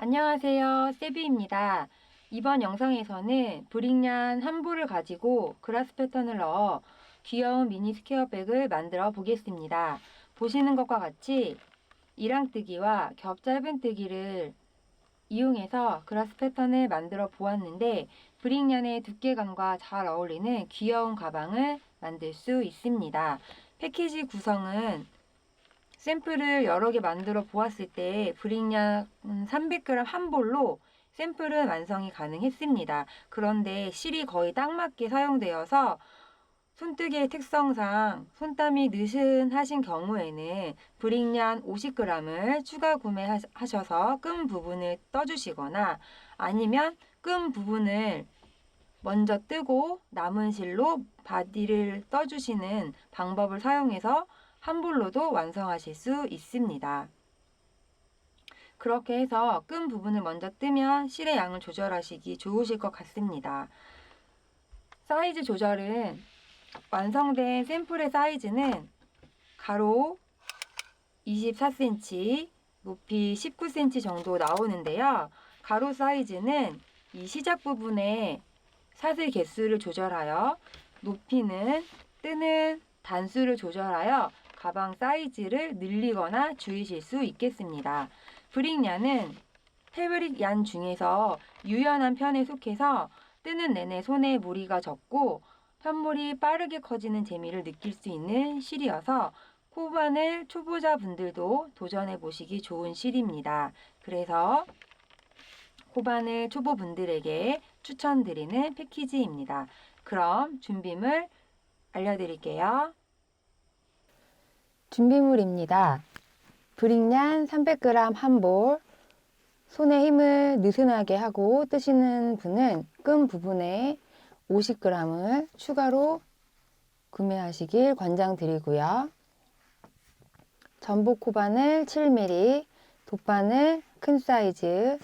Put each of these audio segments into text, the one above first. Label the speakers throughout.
Speaker 1: 안녕하세요, 세비입니다. 이번 영상에서는 브릭냔 한 볼을 가지고 그라스 패턴을 넣어 귀여운 미니 스퀘어백을 만들어 보겠습니다. 보시는 것과 같이 이랑뜨기와 겹 짧은뜨기를 이용해서 그라스 패턴을 만들어 보았는데 브릭냔의 두께감과 잘 어울리는 귀여운 가방을 만들 수 있습니다. 패키지 구성은 샘플을 여러 개 만들어 보았을 때 브릭냔 300g 한 볼로 샘플은 완성이 가능했습니다. 그런데 실이 거의 딱 맞게 사용되어서 손뜨개의 특성상 손땀이 느슨하신 경우에는 브릭냔 50g을 추가 구매하셔서 끈 부분을 떠주시거나 아니면 끈 부분을 먼저 뜨고 남은 실로 바디를 떠주시는 방법을 사용해서 한 볼로도 완성하실 수 있습니다. 그렇게 해서 끈 부분을 먼저 뜨면 실의 양을 조절하시기 좋으실 것 같습니다. 사이즈 조절은 완성된 샘플의 사이즈는 가로 24cm, 높이 19cm 정도 나오는데요. 가로 사이즈는 이 시작 부분에 사슬 개수를 조절하여 높이는 뜨는 단수를 조절하여 가방 사이즈를 늘리거나 줄이실 수 있겠습니다. 브릭냔은 패브릭 얀 중에서 유연한 편에 속해서 뜨는 내내 손에 무리가 적고 편물이 빠르게 커지는 재미를 느낄 수 있는 실이어서 코반을 초보자분들도 도전해 보시기 좋은 실입니다. 그래서 코반을 초보분들에게 추천드리는 패키지입니다. 그럼 준비물 알려드릴게요. 준비물입니다. 브릭냔 300g 한 볼, 손에 힘을 느슨하게 하고 뜨시는 분은 끈 부분에 50g을 추가로 구매하시길 권장드리고요. 전복 코바늘 7mm, 돗바늘 큰 사이즈,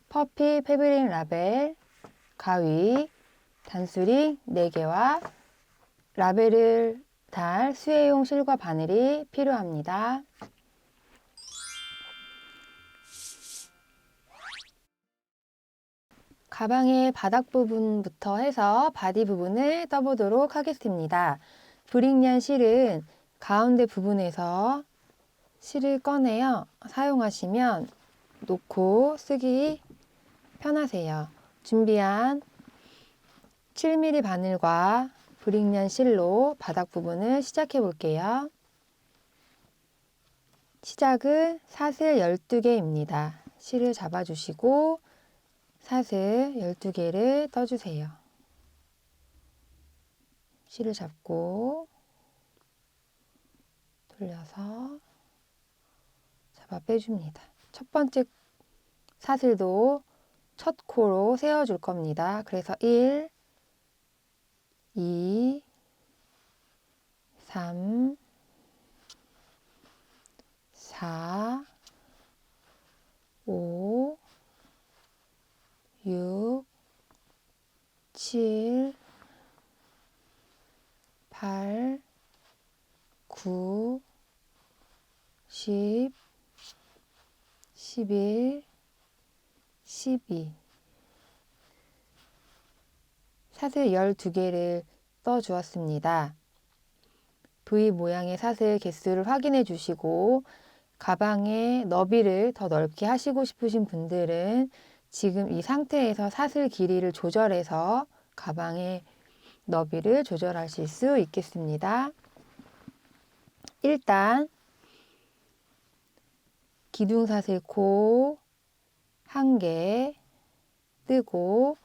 Speaker 1: 퍼피 패브릭 라벨, 가위, 단수링 4개와 라벨을 달 수혜용 실과 바늘이 필요합니다. 가방의 바닥 부분부터 해서 바디 부분을 떠보도록 하겠습니다. 브릭냔 실은 가운데 부분에서 실을 꺼내어 사용하시면 놓고 쓰기 편하세요. 준비한 7mm 바늘과 브릭냔 실로 바닥 부분을 시작해 볼게요. 시작은 사슬 12개입니다. 실을 잡아주시고 사슬 12개를 떠주세요. 실을 잡고 돌려서 잡아 빼줍니다. 첫 번째 사슬도 첫 코로 세워줄 겁니다. 그래서 1, 2, 3, 4, 5, 6, 7, 8, 9, 10, 11, 12. 사슬 12개를 떠 주었습니다. V 모양의 사슬 개수를 확인해 주시고 가방의 너비를 더 넓게 하시고 싶으신 분들은 지금 이 상태에서 사슬 길이를 조절해서 가방의 너비를 조절하실 수 있겠습니다. 일단 기둥사슬 코 1개 뜨고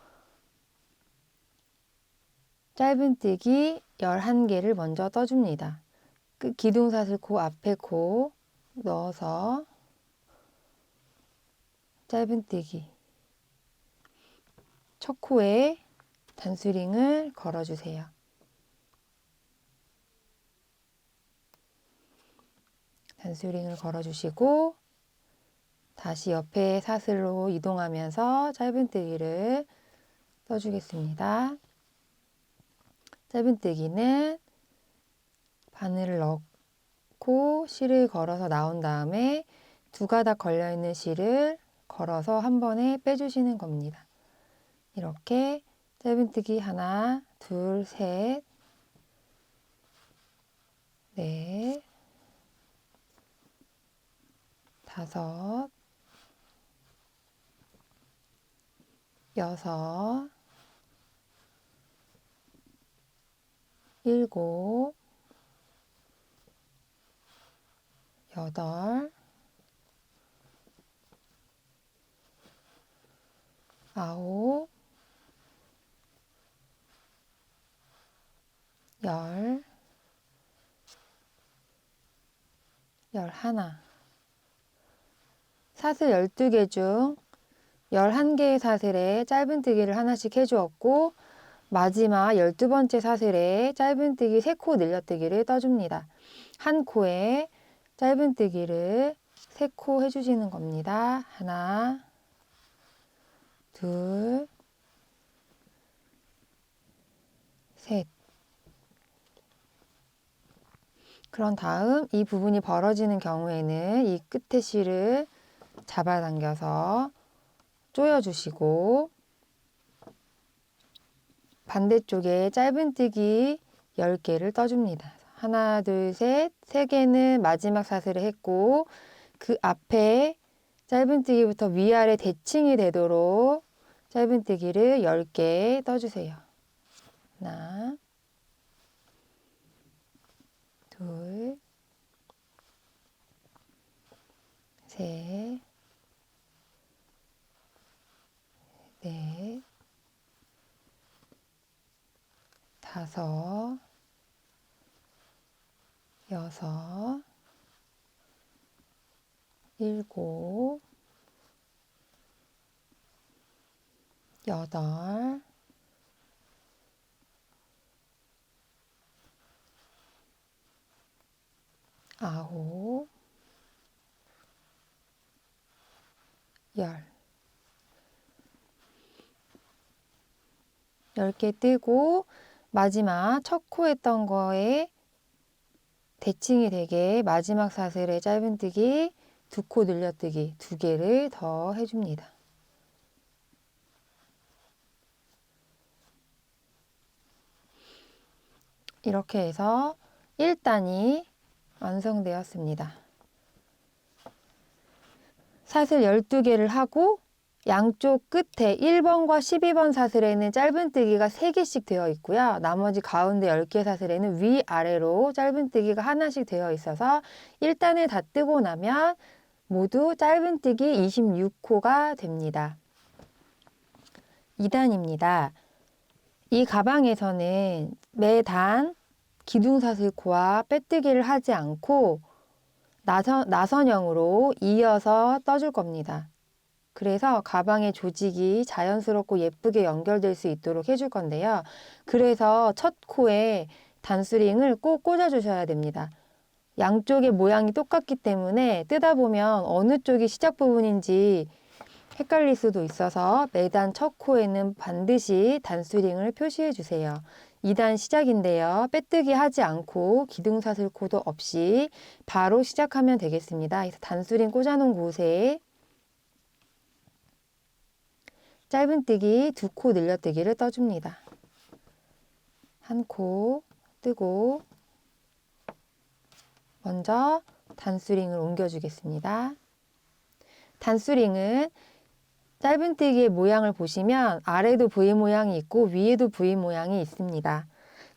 Speaker 1: 짧은뜨기 11개를 먼저 떠줍니다. 기둥사슬 코 앞에 코 넣어서 짧은뜨기 첫 코에 단수링을 걸어주세요. 단수링을 걸어주시고 다시 옆에 사슬로 이동하면서 짧은뜨기를 떠주겠습니다. 짧은뜨기는 바늘을 넣고 실을 걸어서 나온 다음에 두 가닥 걸려있는 실을 걸어서 한 번에 빼주시는 겁니다. 이렇게 짧은뜨기 하나, 둘, 셋, 넷, 다섯, 여섯, 일곱, 여덟, 아홉, 열, 열하나. 사슬 12개 중 11개의 사슬에 짧은뜨기를 하나씩 해주었고 마지막 12번째 사슬에 짧은뜨기 3코 늘려뜨기를 떠줍니다. 한 코에 짧은뜨기를 3코 해주시는 겁니다. 하나, 둘, 셋. 그런 다음 이 부분이 벌어지는 경우에는 이 끝에 실을 잡아당겨서 조여주시고 반대쪽에 짧은뜨기 10개를 떠줍니다. 하나, 둘, 셋, 3개는 마지막 사슬을 했고 그 앞에 짧은뜨기부터 위아래 대칭이 되도록 짧은뜨기를 10개 떠주세요. 하나, 둘, 셋, 넷, 다섯, 여섯, 일곱, 여덟, 아홉, 열. 10개 뜨고 마지막 첫 코 했던 거에 대칭이 되게 마지막 사슬에 짧은뜨기 2코 늘려뜨기 2개를 더 해줍니다. 이렇게 해서 1단이 완성되었습니다. 사슬 12개를 하고 양쪽 끝에 1번과 12번 사슬에는 짧은뜨기가 3개씩 되어 있고요. 나머지 가운데 10개 사슬에는 위아래로 짧은뜨기가 하나씩 되어 있어서 1단을 다 뜨고 나면 모두 짧은뜨기 26코가 됩니다. 2단입니다. 이 가방에서는 매단 기둥사슬코와 빼뜨기를 하지 않고 나선형으로 이어서 떠줄 겁니다. 그래서 가방의 조직이 자연스럽고 예쁘게 연결될 수 있도록 해줄 건데요. 그래서 첫 코에 단수링을 꼭 꽂아주셔야 됩니다. 양쪽의 모양이 똑같기 때문에 뜨다 보면 어느 쪽이 시작 부분인지 헷갈릴 수도 있어서 매단 첫 코에는 반드시 단수링을 표시해 주세요. 2단 시작인데요. 빼뜨기 하지 않고 기둥사슬 코도 없이 바로 시작하면 되겠습니다. 그래서 단수링 꽂아놓은 곳에 짧은뜨기 2코 늘려뜨기를 떠줍니다. 한 코 뜨고 먼저 단수링을 옮겨주겠습니다. 단수링은 짧은뜨기의 모양을 보시면 아래도 V 모양이 있고 위에도 V 모양이 있습니다.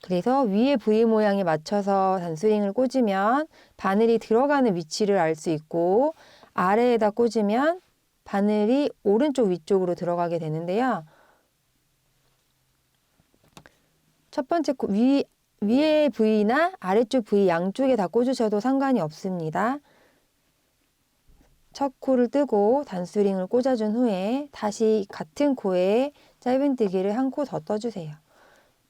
Speaker 1: 그래서 위에 V 모양에 맞춰서 단수링을 꽂으면 바늘이 들어가는 위치를 알 수 있고 아래에다 꽂으면 바늘이 오른쪽 위쪽으로 들어가게 되는데요. 첫 번째 코 위에 V나 아래쪽 V 양쪽에 다 꽂으셔도 상관이 없습니다. 첫 코를 뜨고 단수링을 꽂아준 후에 다시 같은 코에 짧은뜨기를 한 코 더 떠주세요.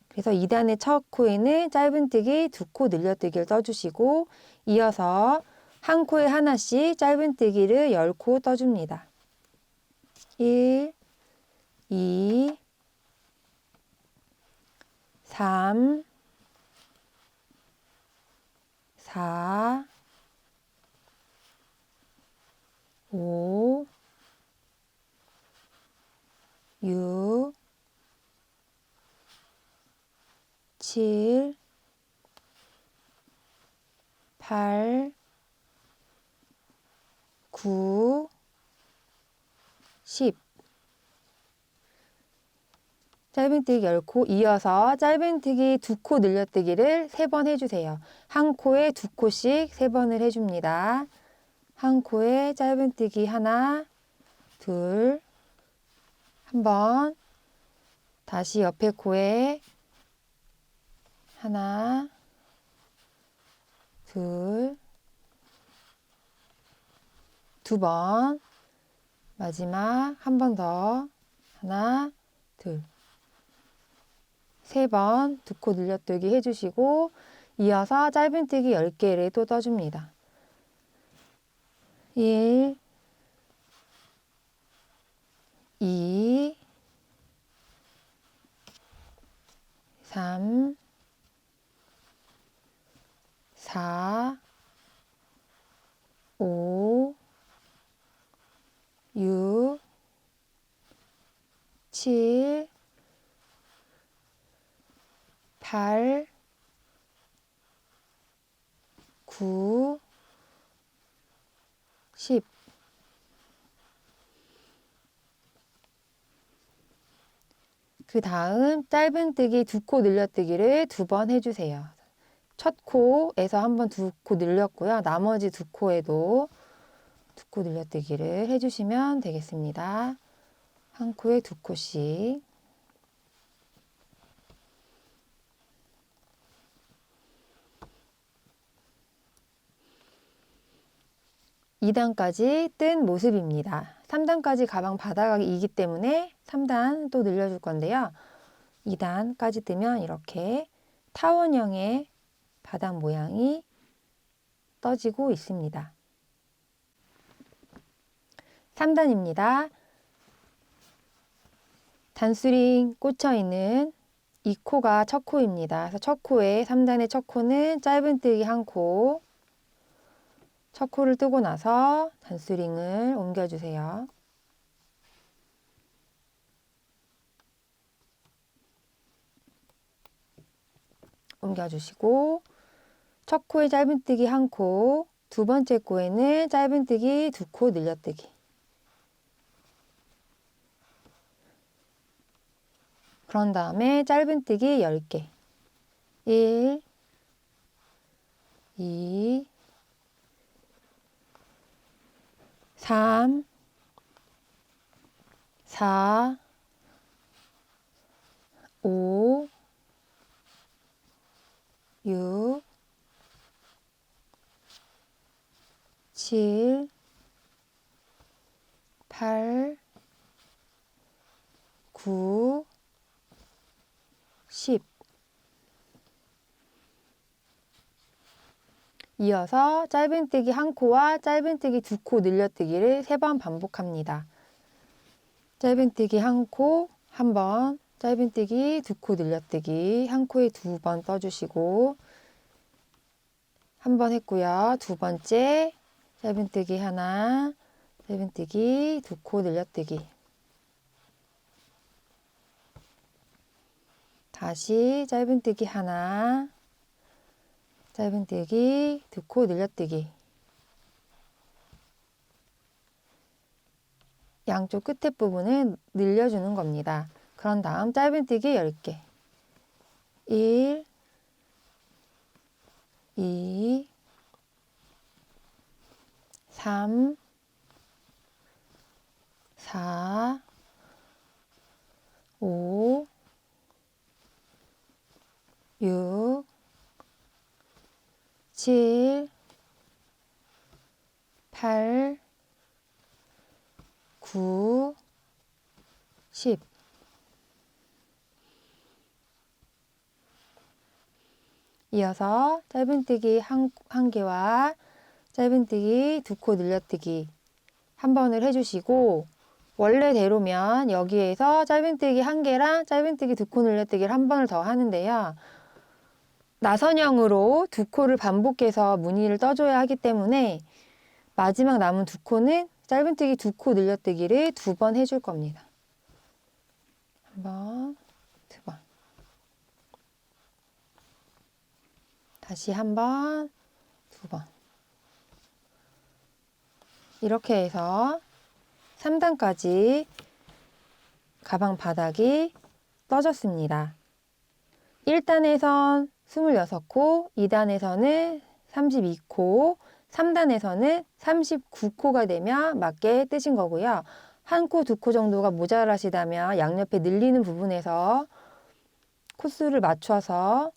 Speaker 1: 그래서 2단의 첫 코에는 짧은뜨기 2코 늘려뜨기를 떠주시고 이어서 한 코에 하나씩 짧은뜨기를 10코 떠줍니다. 1, 2, 3, 4, 5, 7, 8, 9, 10. 짧은뜨기 10코 이어서 짧은뜨기 2코 늘려뜨기를 3번 해주세요. 한 코에 2코씩 3번을 해줍니다. 한 코에 짧은뜨기 하나, 둘, 한 번, 다시 옆에 코에 하나, 둘, 두 번, 마지막 한 번 더, 하나, 둘, 3번 2코 늘려뜨기 해주시고 이어서 짧은뜨기 10개를 또 떠줍니다. 1, 2, 3, 4, 5, 6, 7, 8, 9, 10. 그 다음 짧은뜨기 2코 늘려뜨기를 2번 해주세요. 첫 코에서 한번 2코 늘렸고요. 나머지 2코에도 2코 늘려뜨기를 해주시면 되겠습니다. 한 코에 2코씩. 2단까지 뜬 모습입니다. 3단까지 가방 바닥이기 때문에 3단 또 늘려줄 건데요. 2단까지 뜨면 이렇게 타원형의 바닥 모양이 떠지고 있습니다. 3단입니다. 단수링 꽂혀 있는 이 코가 첫 코입니다. 그래서 첫 코에 3단의 첫 코는 짧은뜨기 한 코, 첫 코를 뜨고 나서 단수링을 옮겨주세요. 옮겨주시고 첫 코에 짧은뜨기 한 코, 두 번째 코에는 짧은뜨기 2코 늘려뜨기. 그런 다음에 짧은뜨기 10개. 1, 2, 3, 4, 5, 6, 7, 8, 9, 10. 이어서 짧은뜨기 한 코와 짧은뜨기 2코 늘려뜨기를 3번 반복합니다. 짧은뜨기 한 코, 한 번, 짧은뜨기 2코 늘려뜨기 한 코에 2번 떠주시고 한 번 했고요. 두 번째 짧은뜨기 하나, 짧은뜨기 2코 늘려뜨기. 다시 짧은뜨기 하나, 짧은뜨기 2코 늘려뜨기. 양쪽 끝에 부분을 늘려주는 겁니다. 그런 다음 짧은뜨기 10개. 1, 2, 3, 4, 5, 6, 7, 8, 9, 10. 이어서 짧은뜨기 한 개와 짧은뜨기 2코 늘려뜨기 한 번을 해주시고 원래대로면 여기에서 짧은뜨기 한 개랑 짧은뜨기 2코 늘려뜨기를 한 번을 더 하는데요. 나선형으로 2코를 반복해서 무늬를 떠줘야 하기 때문에 마지막 남은 2코는 짧은뜨기 2코 늘려뜨기를 2번 해줄 겁니다. 한 번, 2번. 다시 한 번, 두 번. 이렇게 해서 3단까지 가방 바닥이 떠졌습니다. 1단에선 26코, 2단에서는 32코, 3단에서는 39코가 되면 맞게 뜨신 거고요. 한 코, 두 코 정도가 모자라시다면 양옆에 늘리는 부분에서 코수를 맞춰서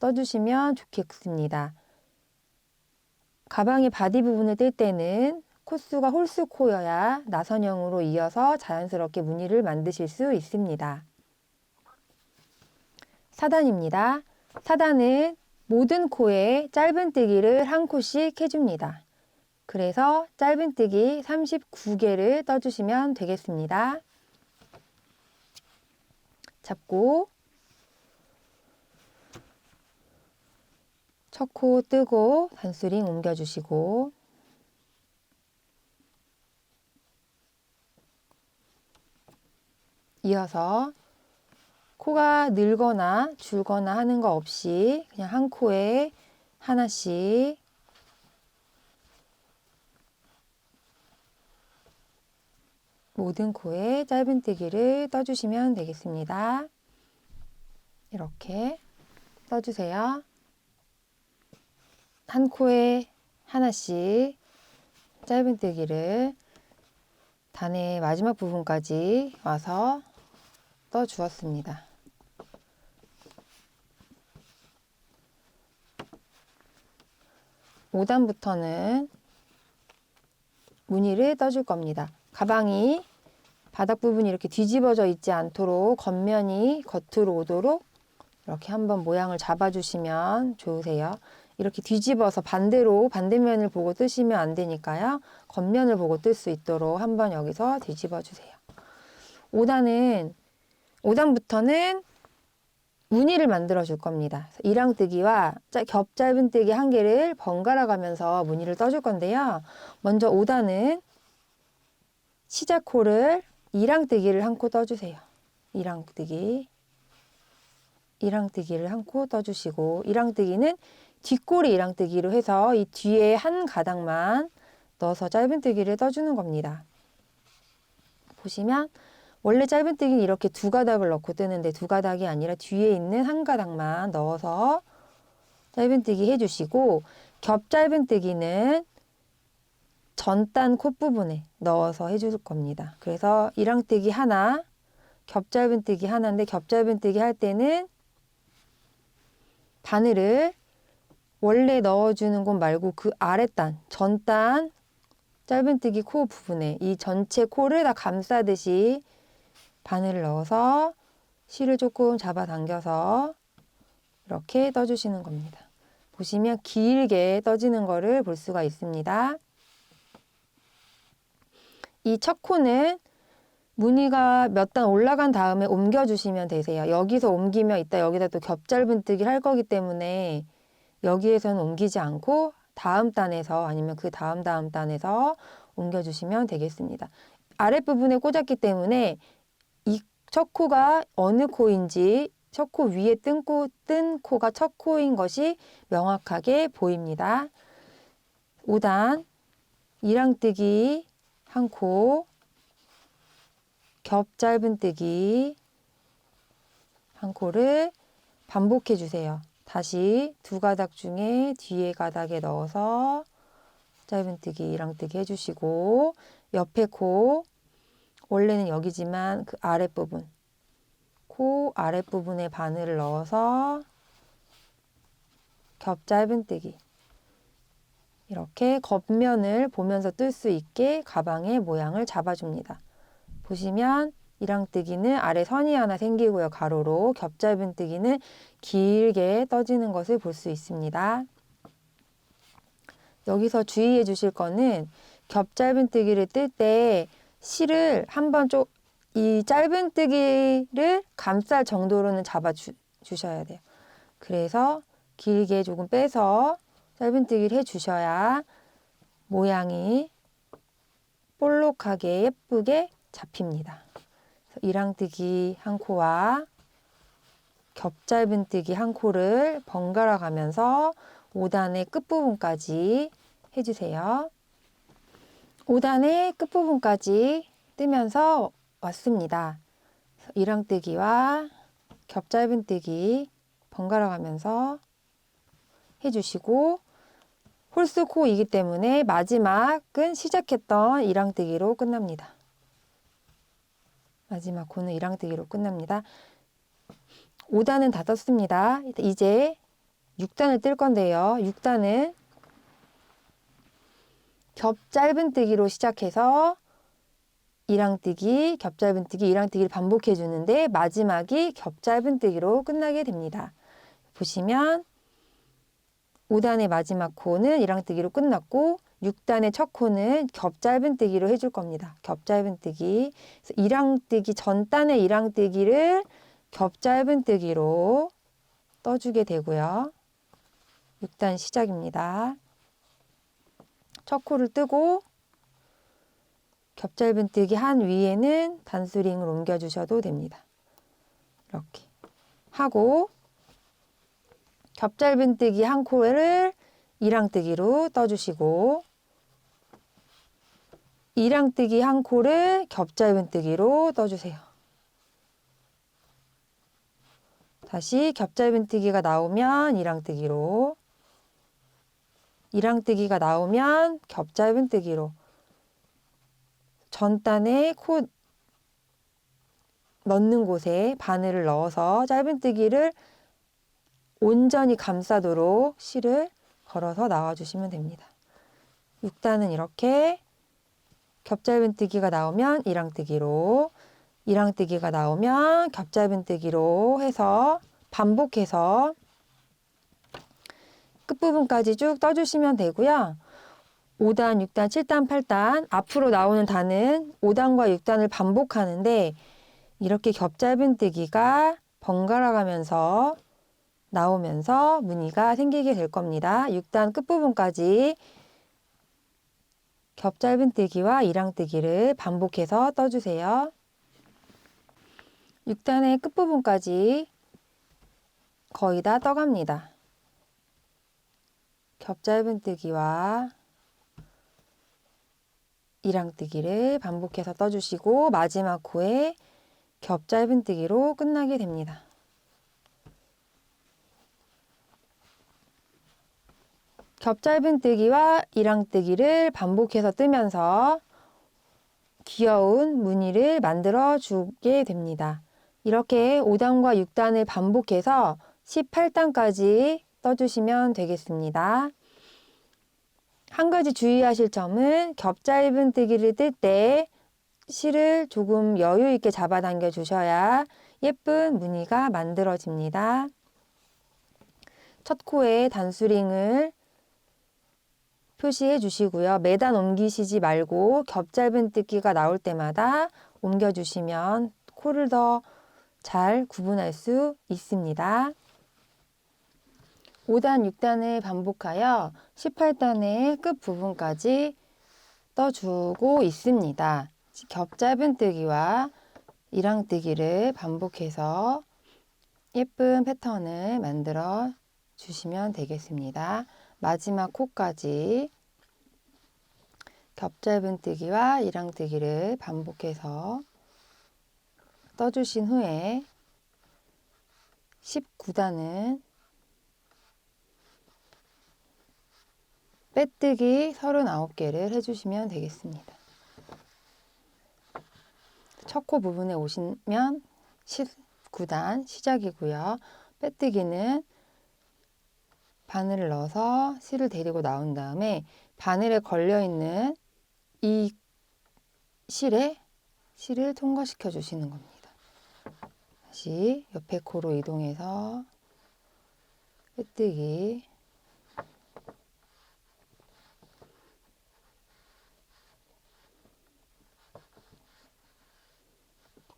Speaker 1: 떠주시면 좋겠습니다. 가방의 바디 부분을 뜰 때는 코수가 홀수코여야 나선형으로 이어서 자연스럽게 무늬를 만드실 수 있습니다. 4단입니다. 4단은 모든 코에 짧은뜨기를 한 코씩 해줍니다. 그래서 짧은뜨기 39개를 떠주시면 되겠습니다. 잡고 첫 코 뜨고 단수링 옮겨주시고 이어서 코가 늘거나 줄거나 하는 거 없이 그냥 한 코에 하나씩 모든 코에 짧은뜨기를 떠주시면 되겠습니다. 이렇게 떠주세요. 한 코에 하나씩 짧은뜨기를 단의 마지막 부분까지 와서 떠 주었습니다. (5단부터는) 무늬를 떠줄 겁니다. 가방이 바닥 부분이 이렇게 뒤집어져 있지 않도록 겉면이 겉으로 오도록 이렇게 한번 모양을 잡아주시면 좋으세요. 이렇게 뒤집어서 반대면을 보고 뜨시면 안 되니까요. 겉면을 보고 뜰 수 있도록 한번 여기서 뒤집어 주세요. 5단부터는 무늬를 만들어 줄 겁니다. 이랑뜨기와 겹 짧은뜨기 한 개를 번갈아 가면서 무늬를 떠줄 건데요. 먼저 5단은 시작코를 이랑뜨기를 한 코 떠주세요. 이랑뜨기를 한 코 떠주시고, 이랑뜨기는 뒷꼬리 이랑뜨기로 해서 이 뒤에 한 가닥만 넣어서 짧은뜨기를 떠주는 겁니다. 보시면 원래 짧은뜨기는 이렇게 두 가닥을 넣고 뜨는데 두 가닥이 아니라 뒤에 있는 한 가닥만 넣어서 짧은뜨기 해주시고, 겹 짧은뜨기는 전단 콧부분에 넣어서 해줄 겁니다. 그래서 이랑뜨기 하나, 겹 짧은뜨기 하나인데 겹 짧은뜨기 할 때는 바늘을 원래 넣어주는 곳 말고 그 아랫단, 전단 짧은뜨기 코 부분에 이 전체 코를 다 감싸듯이 바늘을 넣어서 실을 조금 잡아당겨서 이렇게 떠주시는 겁니다. 보시면 길게 떠지는 거를 볼 수가 있습니다. 이 첫 코는 무늬가 몇 단 올라간 다음에 옮겨주시면 되세요. 여기서 옮기면 이따 여기다 또 겹 짧은뜨기를 할 거기 때문에 여기에서는 옮기지 않고 다음 단에서 아니면 그 다음 단에서 옮겨주시면 되겠습니다. 아랫부분에 꽂았기 때문에 이 첫 코가 어느 코인지, 첫 코 위에 뜬 코가 첫 코인 것이 명확하게 보입니다. 5단 이랑뜨기 한 코, 겹 짧은뜨기 한 코를 반복해 주세요. 다시 두 가닥 중에 뒤에 가닥에 넣어서 짧은뜨기, 이랑뜨기 해주시고, 옆에 코, 원래는 여기지만 그 아랫부분, 코 아랫부분에 바늘을 넣어서 겹 짧은뜨기, 이렇게 겉면을 보면서 뜰 수 있게 가방의 모양을 잡아줍니다. 보시면 이랑뜨기는 아래 선이 하나 생기고요. 가로로. 겹 짧은뜨기는 길게 떠지는 것을 볼 수 있습니다. 여기서 주의해 주실 거는 겹 짧은뜨기를 뜰 때 실을 한번 이 짧은뜨기를 감쌀 정도로는 잡아 주셔야 돼요. 그래서 길게 조금 빼서 짧은뜨기를 해 주셔야 모양이 볼록하게 예쁘게 잡힙니다. 이랑뜨기 한 코와 겹짧은뜨기 한 코를 번갈아 가면서 5단의 끝부분까지 해주세요. 5단의 끝부분까지 뜨면서 왔습니다. 이랑뜨기와 겹짧은뜨기 번갈아 가면서 해주시고, 홀수코이기 때문에 마지막은 시작했던 이랑뜨기로 끝납니다. 마지막 코는 이랑뜨기로 끝납니다. 5단은 다 떴습니다. 이제 6단을 뜰 건데요. 6단은 겹짧은뜨기로 시작해서 이랑뜨기, 겹짧은뜨기, 이랑뜨기를 반복해 주는데 마지막이 겹짧은뜨기로 끝나게 됩니다. 보시면 5단의 마지막 코는 이랑뜨기로 끝났고 6단의 첫 코는 겹짧은뜨기로 해줄 겁니다. 겹짧은뜨기. 이랑뜨기 전 단의 이랑뜨기를 겹짧은뜨기로 떠주게 되고요. 6단 시작입니다. 첫 코를 뜨고 겹짧은뜨기 한 위에는 단수링을 옮겨주셔도 됩니다. 이렇게 하고 겹짧은뜨기 한 코를 이랑뜨기로 떠주시고 이랑뜨기 한 코를 겹짧은뜨기로 떠주세요. 다시 겹짧은뜨기가 나오면 이랑뜨기로, 이랑뜨기가 나오면 겹짧은뜨기로 전 단에 코 넣는 곳에 바늘을 넣어서 짧은뜨기를 온전히 감싸도록 실을 걸어서 나와주시면 됩니다. 6단은 이렇게 겹짧은뜨기가 나오면 이랑뜨기로, 이랑뜨기가 나오면 겹짧은뜨기로 해서 반복해서 끝부분까지 쭉 떠주시면 되고요. 5단, 6단, 7단, 8단 앞으로 나오는 단은 5단과 6단을 반복하는데 이렇게 겹짧은뜨기가 번갈아 가면서 나오면서 무늬가 생기게 될 겁니다. 6단 끝부분까지 겹짧은뜨기와 이랑뜨기를 반복해서 떠주세요. 6단의 끝부분까지 거의 다 떠갑니다. 겹짧은뜨기와 이랑뜨기를 반복해서 떠주시고 마지막 코에 겹짧은뜨기로 끝나게 됩니다. 겹짧은뜨기와 이랑뜨기를 반복해서 뜨면서 귀여운 무늬를 만들어 주게 됩니다. 이렇게 5단과 6단을 반복해서 18단까지 떠주시면 되겠습니다. 한 가지 주의하실 점은 겹짧은뜨기를 뜰 때 실을 조금 여유 있게 잡아당겨 주셔야 예쁜 무늬가 만들어집니다. 첫 코에 단수링을 표시해 주시고요. 매단 옮기시지 말고 겹짧은뜨기가 나올 때마다 옮겨 주시면 코를 더 잘 구분할 수 있습니다. 5단, 6단을 반복하여 18단의 끝부분까지 떠주고 있습니다. 겹짧은뜨기와 이랑뜨기를 반복해서 예쁜 패턴을 만들어 주시면 되겠습니다. 마지막 코까지 겹짧은뜨기와 이랑뜨기를 반복해서 떠주신 후에 19단은 빼뜨기 39개를 해주시면 되겠습니다. 첫 코 부분에 오시면 19단 시작이고요. 빼뜨기는 바늘을 넣어서 실을 데리고 나온 다음에 바늘에 걸려있는 이 실을 통과시켜 주시는 겁니다. 다시 옆에 코로 이동해서 빼뜨기,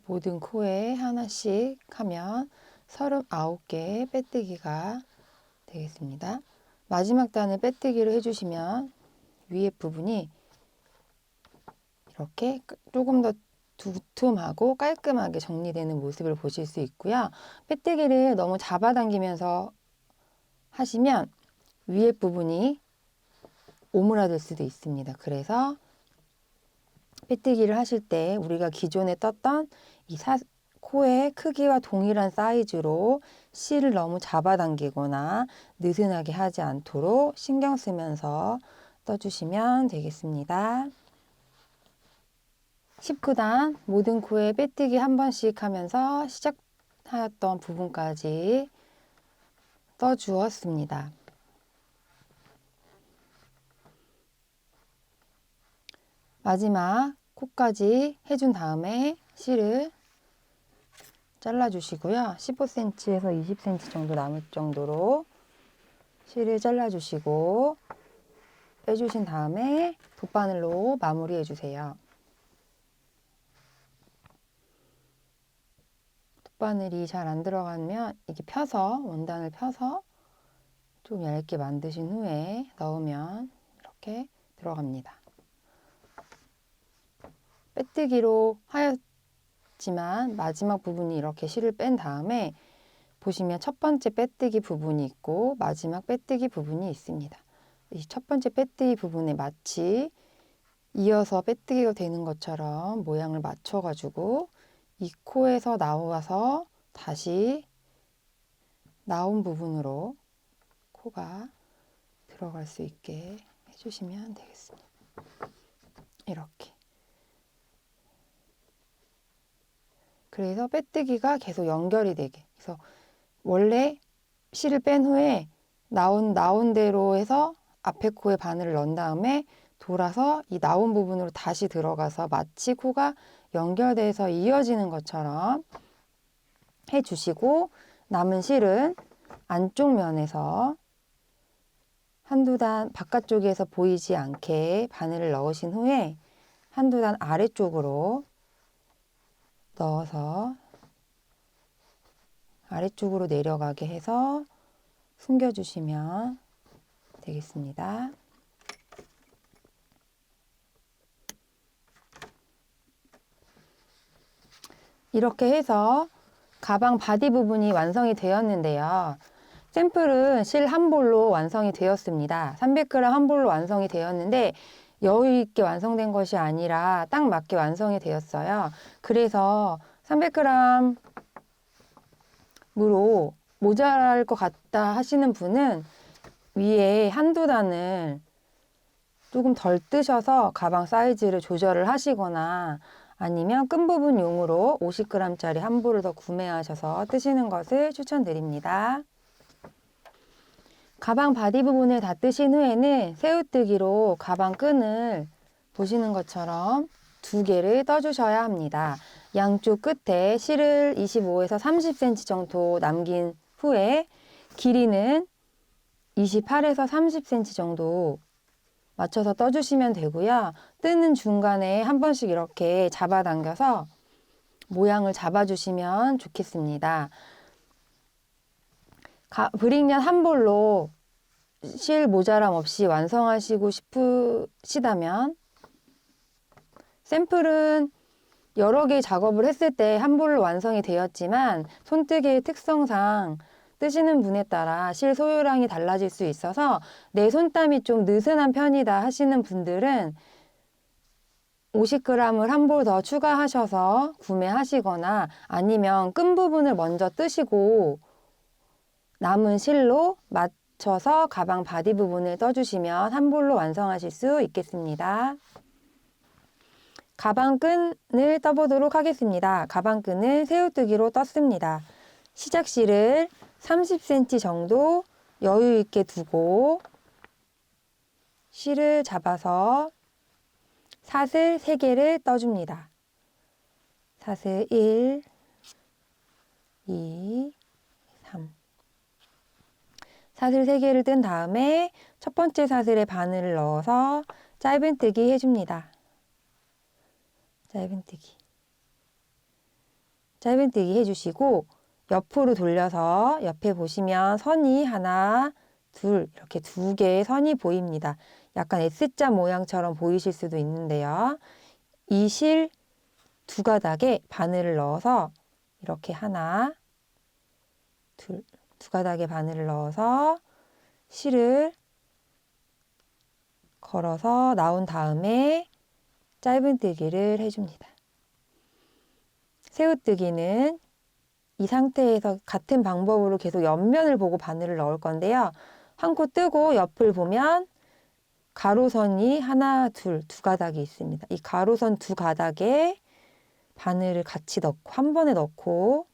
Speaker 1: 모든 코에 하나씩 하면 39개 빼뜨기가 되겠습니다. 마지막 단을 빼뜨기를 해주시면 위에 부분이 이렇게 조금 더 두툼하고 깔끔하게 정리되는 모습을 보실 수 있고요. 빼뜨기를 너무 잡아당기면서 하시면 위에 부분이 오므라들 수도 있습니다. 그래서 빼뜨기를 하실 때 우리가 기존에 떴던 이 코의 크기와 동일한 사이즈로 실을 너무 잡아당기거나 느슨하게 하지 않도록 신경 쓰면서 떠주시면 되겠습니다. 19단 모든 코에 빼뜨기 한 번씩 하면서 시작하였던 부분까지 떠주었습니다. 마지막 코까지 해준 다음에 실을 잘라주시고요. 15cm에서 20cm 정도 남을 정도로 실을 잘라주시고 빼주신 다음에 돗바늘로 마무리해 주세요. 돗바늘이 잘 안 들어가면 이게 원단을 펴서 좀 얇게 만드신 후에 넣으면 이렇게 들어갑니다. 빼뜨기로 하였지만 마지막 부분이 이렇게 실을 뺀 다음에 보시면 첫 번째 빼뜨기 부분이 있고 마지막 빼뜨기 부분이 있습니다. 이 첫 번째 빼뜨기 부분에 마치 이어서 빼뜨기가 되는 것처럼 모양을 맞춰가지고 이 코에서 나와서 다시 나온 부분으로 코가 들어갈 수 있게 해주시면 되겠습니다. 이렇게. 그래서 빼뜨기가 계속 연결이 되게. 그래서 원래 실을 뺀 후에 나온 대로 해서 앞에 코에 바늘을 넣은 다음에 돌아서 이 나온 부분으로 다시 들어가서 마치 코가 연결돼서 이어지는 것처럼 해주시고 남은 실은 안쪽 면에서 한두 단 바깥쪽에서 보이지 않게 바늘을 넣으신 후에 한두 단 아래쪽으로 넣어서 아래쪽으로 내려가게 해서 숨겨주시면 되겠습니다. 이렇게 해서 가방 바디 부분이 완성이 되었는데요. 샘플은 실 한 볼로 완성이 되었습니다. 300g 한 볼로 완성이 되었는데 여유 있게 완성된 것이 아니라 딱 맞게 완성이 되었어요. 그래서 300g으로 모자랄 것 같다 하시는 분은 위에 한두 단을 조금 덜 뜨셔서 가방 사이즈를 조절을 하시거나 아니면 끈부분용으로 50g짜리 한 볼을 더 구매하셔서 뜨시는 것을 추천드립니다. 가방 바디 부분을 다 뜨신 후에는 새우뜨기로 가방 끈을 보시는 것처럼 2개를 떠주셔야 합니다. 양쪽 끝에 실을 25에서 30cm 정도 남긴 후에 길이는 28에서 30cm 정도 맞춰서 떠주시면 되고요. 뜨는 중간에 한 번씩 이렇게 잡아당겨서 모양을 잡아주시면 좋겠습니다. 브릭년 한 볼로 실 모자람 없이 완성하시고 싶으시다면 샘플은 여러 개의 작업을 했을 때 한 볼로 완성이 되었지만 손뜨개의 특성상 뜨시는 분에 따라 실 소요량이 달라질 수 있어서 내 손땀이 좀 느슨한 편이다 하시는 분들은 50g을 한 볼 더 추가하셔서 구매하시거나 아니면 끈 부분을 먼저 뜨시고 남은 실로 맞춰서 가방 바디 부분을 떠주시면 한 볼로 완성하실 수 있겠습니다. 가방 끈을 떠보도록 하겠습니다. 가방 끈을 새우뜨기로 떴습니다. 시작실을 30cm 정도 여유 있게 두고 실을 잡아서 사슬 3개를 떠줍니다. 사슬 1, 2, 3. 사슬 3개를 뜬 다음에 첫 번째 사슬에 바늘을 넣어서 짧은뜨기 해줍니다. 짧은뜨기 해주시고 옆으로 돌려서 옆에 보시면 선이 하나, 둘 이렇게 2개의 선이 보입니다. 약간 S자 모양처럼 보이실 수도 있는데요. 이 실 두 가닥에 바늘을 넣어서 이렇게 하나, 둘, 두 가닥에 바늘을 넣어서 실을 걸어서 나온 다음에 짧은뜨기를 해줍니다. 새우뜨기는 이 상태에서 같은 방법으로 계속 옆면을 보고 바늘을 넣을 건데요. 한 코 뜨고 옆을 보면 가로선이 하나, 둘, 두 가닥이 있습니다. 이 가로선 두 가닥에 바늘을 같이 넣고 한 번에 넣고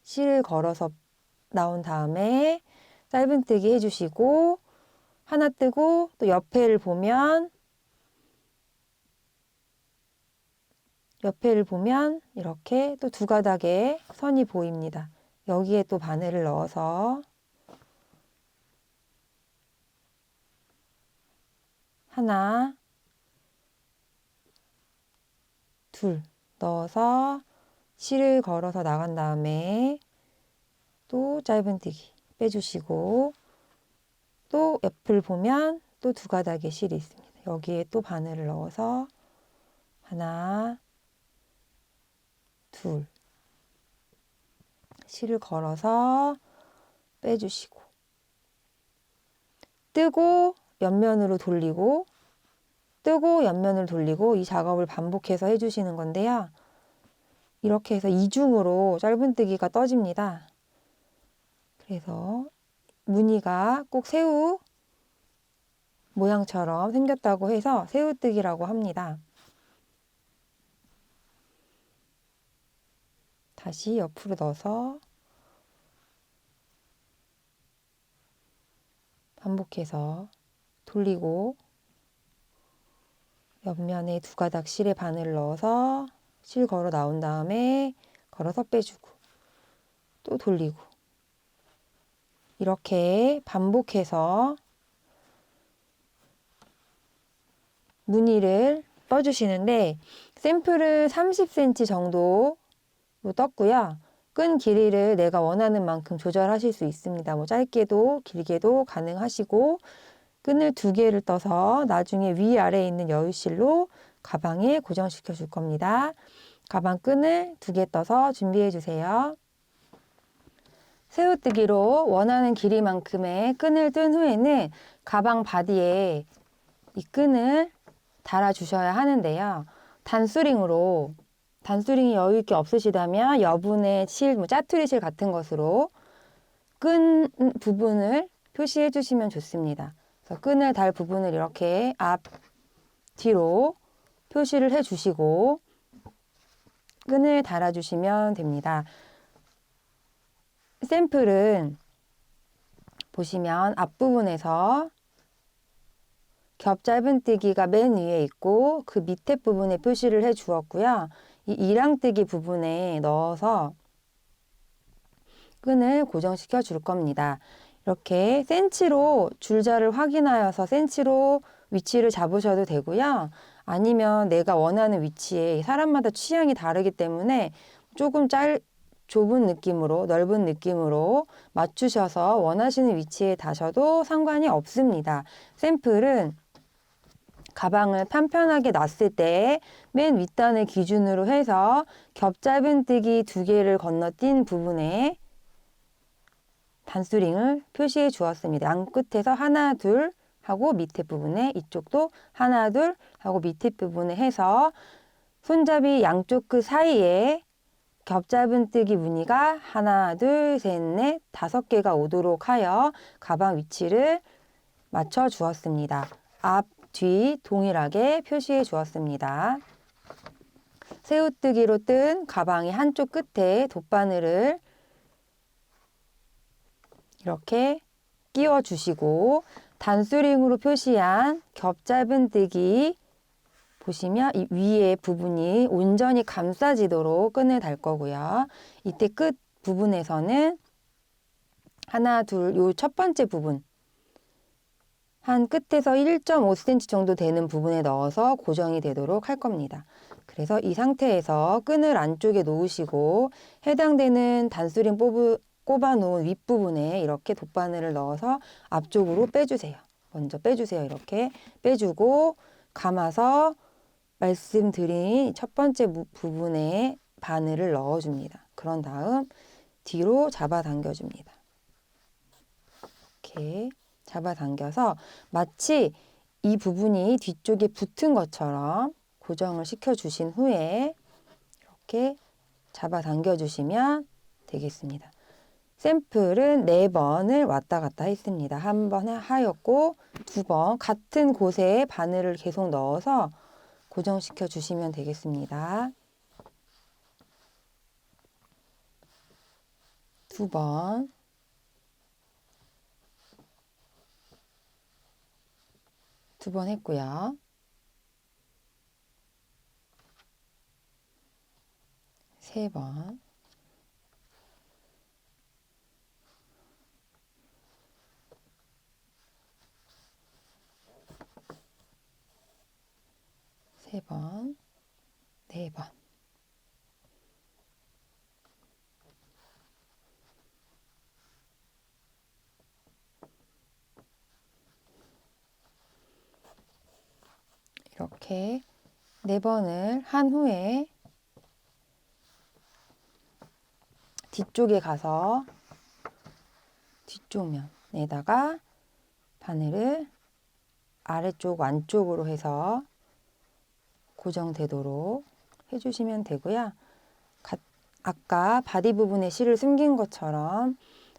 Speaker 1: 실을 걸어서 나온 다음에 짧은뜨기 해주시고 하나 뜨고 또 옆에를 보면 이렇게 또 두 가닥에 선이 보입니다. 여기에 또 바늘을 넣어서 하나, 둘 넣어서 실을 걸어서 나간 다음에 또 짧은뜨기 빼주시고 또 옆을 보면 또 두 가닥의 실이 있습니다. 여기에 또 바늘을 넣어서 하나, 둘 실을 걸어서 빼주시고 뜨고 옆면으로 돌리고 뜨고 옆면을 돌리고 이 작업을 반복해서 해주시는 건데요. 이렇게 해서 이중으로 짧은뜨기가 떠집니다. 그래서 무늬가 꼭 새우 모양처럼 생겼다고 해서 새우뜨기라고 합니다. 다시 옆으로 넣어서 반복해서 돌리고 옆면에 두 가닥 실에 바늘을 넣어서 실 걸어 나온 다음에 걸어서 빼주고 또 돌리고 이렇게 반복해서 무늬를 떠주시는데 샘플을 30cm 정도로 떴고요. 끈 길이를 내가 원하는 만큼 조절하실 수 있습니다. 뭐 짧게도 길게도 가능하시고 끈을 두 개를 떠서 나중에 위아래에 있는 여유실로 가방에 고정시켜 줄 겁니다. 가방 끈을 두 개 떠서 준비해 주세요. 새우뜨기로 원하는 길이만큼의 끈을 뜬 후에는 가방 바디에 이 끈을 달아 주셔야 하는데요. 단수링이 여유 있게 없으시다면 여분의 실, 짜투리 실 같은 것으로 끈 부분을 표시해 주시면 좋습니다. 그래서 끈을 달 부분을 이렇게 앞, 뒤로 표시를 해 주시고 끈을 달아 주시면 됩니다. 샘플은 보시면 앞부분에서 겹 짧은뜨기가 맨 위에 있고 그 밑에 부분에 표시를 해 주었고요. 이 이랑뜨기 부분에 넣어서 끈을 고정시켜 줄 겁니다. 이렇게 센치로 줄자를 확인하여서 센치로 위치를 잡으셔도 되고요. 아니면 내가 원하는 위치에 사람마다 취향이 다르기 때문에 조금 좁은 느낌으로 넓은 느낌으로 맞추셔서 원하시는 위치에 다셔도 상관이 없습니다. 샘플은 가방을 편편하게 놨을 때 맨 윗단을 기준으로 해서 겹 짧은뜨기 두 개를 건너뛴 부분에 단수링을 표시해 주었습니다. 양 끝에서 하나, 둘 하고 밑에 부분에 이쪽도 하나, 둘 하고 밑에 부분에 해서 손잡이 양쪽 그 사이에 겹 짧은뜨기 무늬가 하나, 둘, 셋, 넷, 5개가 오도록 하여 가방 위치를 맞춰 주었습니다. 앞, 뒤 동일하게 표시해 주었습니다. 새우뜨기로 뜬 가방의 한쪽 끝에 돗바늘을 이렇게 끼워 주시고 단수링으로 표시한 겹 짧은뜨기 보시면 이 위에 부분이 온전히 감싸지도록 끈을 달 거고요. 이때 끝 부분에서는 하나, 둘, 요 첫 번째 부분 한 끝에서 1.5cm 정도 되는 부분에 넣어서 고정이 되도록 할 겁니다. 그래서 이 상태에서 끈을 안쪽에 놓으시고 해당되는 단수링 꼽아 놓은 윗부분에 이렇게 돗바늘을 넣어서 앞쪽으로 빼주세요. 먼저 빼주세요. 이렇게 빼주고 감아서 말씀드린 첫 번째 부분에 바늘을 넣어줍니다. 그런 다음 뒤로 잡아당겨줍니다. 이렇게 잡아당겨서 마치 이 부분이 뒤쪽에 붙은 것처럼 고정을 시켜주신 후에 이렇게 잡아당겨 주시면 되겠습니다. 샘플은 4번을 왔다 갔다 했습니다. 한 번 하였고 2번 같은 곳에 바늘을 계속 넣어서 고정시켜 주시면 되겠습니다. 2번 2번 했고요. 3번 3번 4번 이렇게 4번을 한 후에 뒤쪽에 가서 뒤쪽 면에다가 바늘을 아래쪽 안쪽으로 해서 고정되도록 해주시면 되고요. 아까 바디 부분에 실을 숨긴 것처럼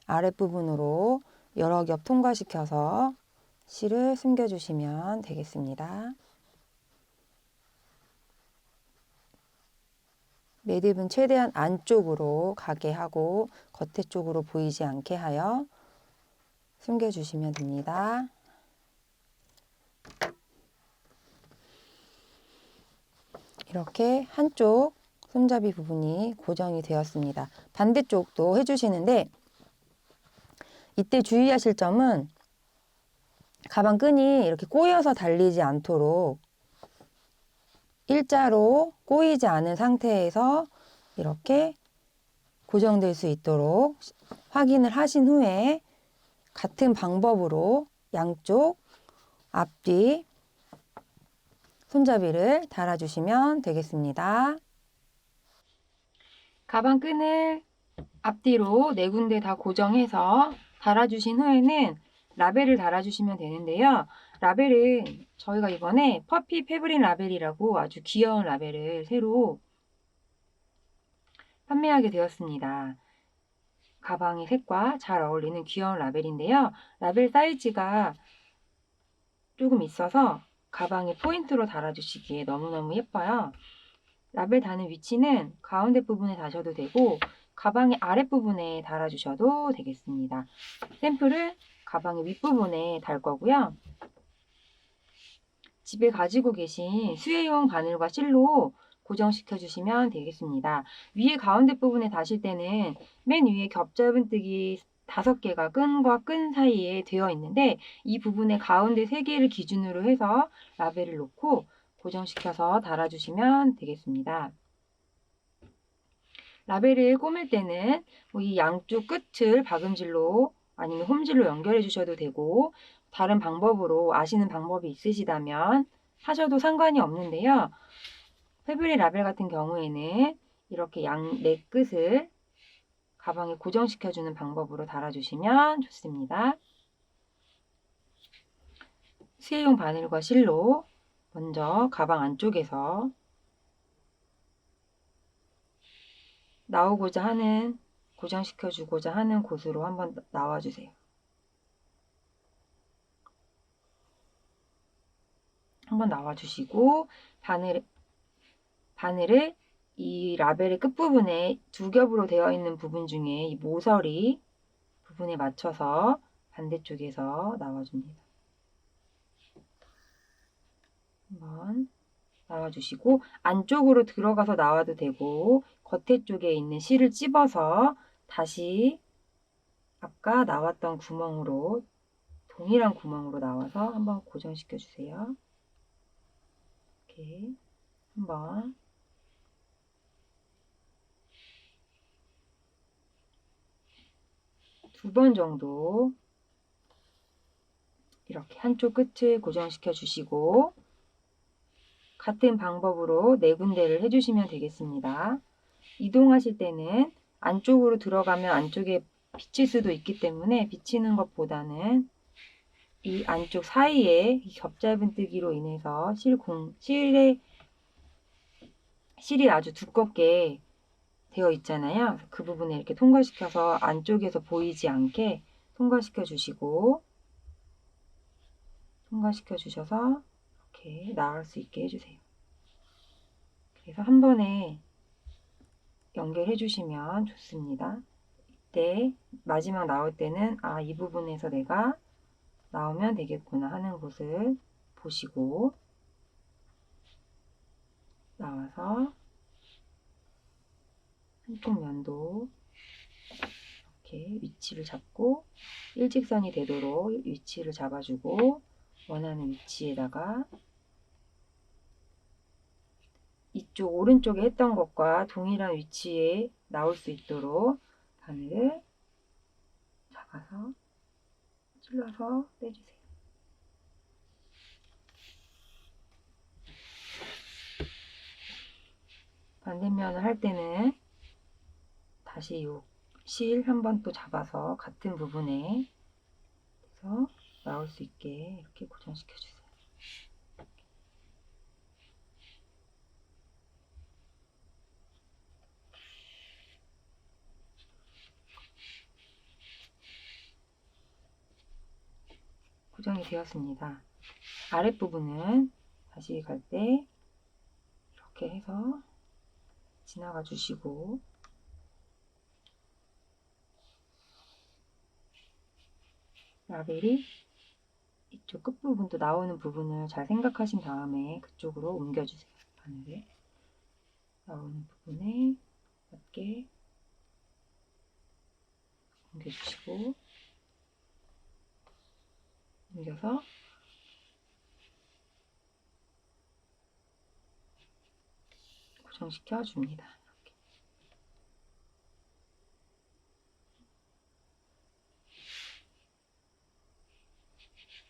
Speaker 1: 아랫부분으로 여러 겹 통과시켜서 실을 숨겨주시면 되겠습니다. 매듭은 최대한 안쪽으로 가게 하고 겉에 쪽으로 보이지 않게 하여 숨겨주시면 됩니다. 이렇게 한쪽 손잡이 부분이 고정이 되었습니다. 반대쪽도 해주시는데 이때 주의하실 점은 가방 끈이 이렇게 꼬여서 달리지 않도록 일자로 꼬이지 않은 상태에서 이렇게 고정될 수 있도록 확인을 하신 후에 같은 방법으로 양쪽 앞뒤 손잡이를 달아주시면 되겠습니다. 가방 끈을 앞뒤로 4군데 다 고정해서 달아주신 후에는 라벨을 달아주시면 되는데요. 라벨은 저희가 이번에 퍼피 패브릭 라벨이라고 아주 귀여운 라벨을 새로 판매하게 되었습니다. 가방의 색과 잘 어울리는 귀여운 라벨인데요. 라벨 사이즈가 조금 있어서 가방에 포인트로 달아주시기에 너무너무 예뻐요. 라벨 다는 위치는 가운데 부분에 다셔도 되고 가방의 아랫부분에 달아주셔도 되겠습니다. 샘플을 가방의 윗부분에 달 거고요. 집에 가지고 계신 수혜용 바늘과 실로 고정시켜 주시면 되겠습니다. 위에 가운데 부분에 다실 때는 맨 위에 겹잡은뜨기 5개가 끈과 끈 사이에 되어 있는데 이 부분에 가운데 3개를 기준으로 해서 라벨을 놓고 고정시켜서 달아주시면 되겠습니다. 라벨을 꼬맬 때는 이 양쪽 끝을 박음질로 아니면 홈질로 연결해 주셔도 되고 다른 방법으로 아시는 방법이 있으시다면 하셔도 상관이 없는데요. 패브릭 라벨 같은 경우에는 이렇게 양 4끝을 가방에 고정시켜주는 방법으로 달아주시면 좋습니다. 수혜용 바늘과 실로 먼저 가방 안쪽에서 나오고자 하는 고정시켜주고자 하는 곳으로 한번 나와주세요. 한번 나와주시고 바늘을 이 라벨의 끝부분에 2겹으로 되어 있는 부분 중에 이 모서리 부분에 맞춰서 반대쪽에서 나와줍니다. 한번 나와주시고 안쪽으로 들어가서 나와도 되고 겉에 쪽에 있는 실을 찝어서 다시 아까 나왔던 구멍으로 동일한 구멍으로 나와서 한번 고정시켜 주세요. 이렇게 한번 두 번 정도 이렇게 한쪽 끝을 고정시켜 주시고 같은 방법으로 4군데를 해주시면 되겠습니다. 이동하실 때는 안쪽으로 들어가면 안쪽에 비칠 수도 있기 때문에 비치는 것보다는 이 안쪽 사이에 겹짧은뜨기로 인해서 실이 아주 두껍게 되어 있잖아요. 그 부분에 이렇게 통과시켜서 안쪽에서 보이지 않게 통과시켜 주셔서 이렇게 나갈 수 있게 해주세요. 그래서 한 번에 연결해 주시면 좋습니다. 이때 마지막 나올 때는 이 부분에서 내가 나오면 되겠구나 하는 곳을 보시고 나와서 한쪽 면도 이렇게 위치를 잡고 일직선이 되도록 위치를 잡아주고 원하는 위치에다가 이쪽 오른쪽에 했던 것과 동일한 위치에 나올 수 있도록 바늘을 잡아서 찔러서 빼주세요. 반대면을 할 때는 다시 요 실 한번 또 잡아서 같은 부분에 해서 나올 수 있게 이렇게 고정시켜 주세요. 고정이 되었습니다. 아랫부분은 다시 갈 때 이렇게 해서 지나가 주시고 라벨이 이쪽 끝부분도 나오는 부분을 잘 생각하신 다음에 그쪽으로 옮겨주세요. 바늘을 나오는 부분에 맞게 옮겨주시고 옮겨서 고정시켜 줍니다.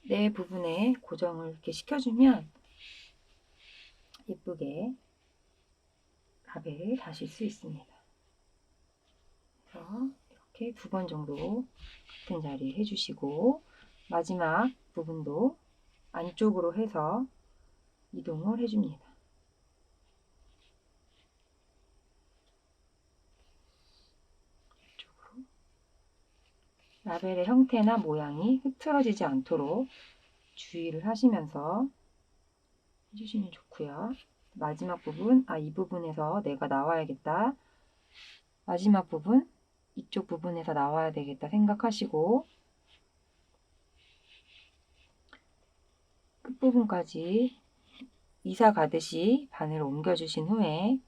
Speaker 1: 네 부분에 고정을 이렇게 시켜주면 예쁘게 라벨을 다실 수 있습니다. 그래서 이렇게 2번 정도 같은 자리에 해주시고 마지막 부분도 안쪽으로 해서 이동을 해줍니다. 이쪽으로. 라벨의 형태나 모양이 흐트러지지 않도록 주의를 하시면서 해주시면 좋고요. 마지막 부분, 이 부분에서 내가 나와야겠다. 마지막 부분, 이쪽 부분에서 나와야 되겠다 생각하시고 끝부분까지 이사 가듯이 바늘을 옮겨주신 후에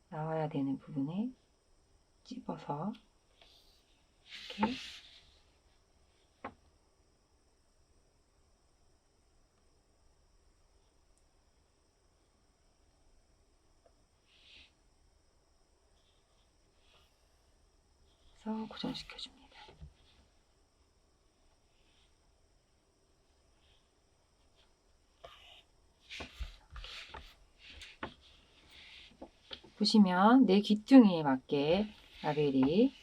Speaker 1: 나와야 되는 부분에 찝어서 이렇게 해서 고정시켜 줍니다. 보시면 내 귀퉁이에 맞게 라벨이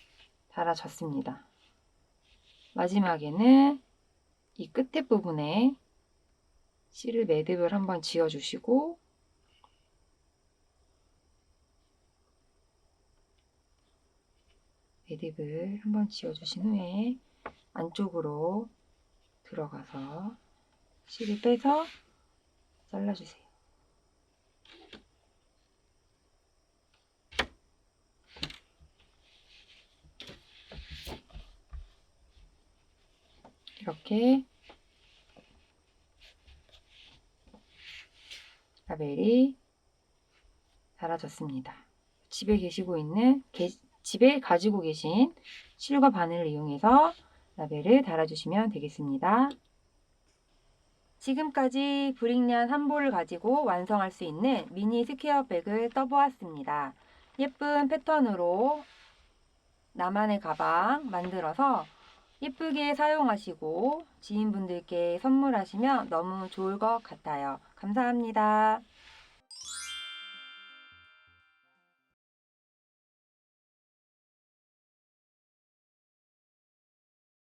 Speaker 1: 달아졌습니다. 마지막에는 이 끝에 부분에 실을 매듭을 한번 지어 주시고 매듭을 한번 지어 주신 후에 안쪽으로 들어가서 실을 빼서 잘라주세요. 이렇게 라벨이 달아졌습니다. 집에 가지고 계신 실과 바늘을 이용해서 라벨을 달아주시면 되겠습니다. 지금까지 브릭년 한 볼을 가지고 완성할 수 있는 미니 스퀘어백을 떠보았습니다. 예쁜 패턴으로 나만의 가방 만들어서 예쁘게 사용하시고 지인분들께 선물하시면 너무 좋을 것 같아요. 감사합니다.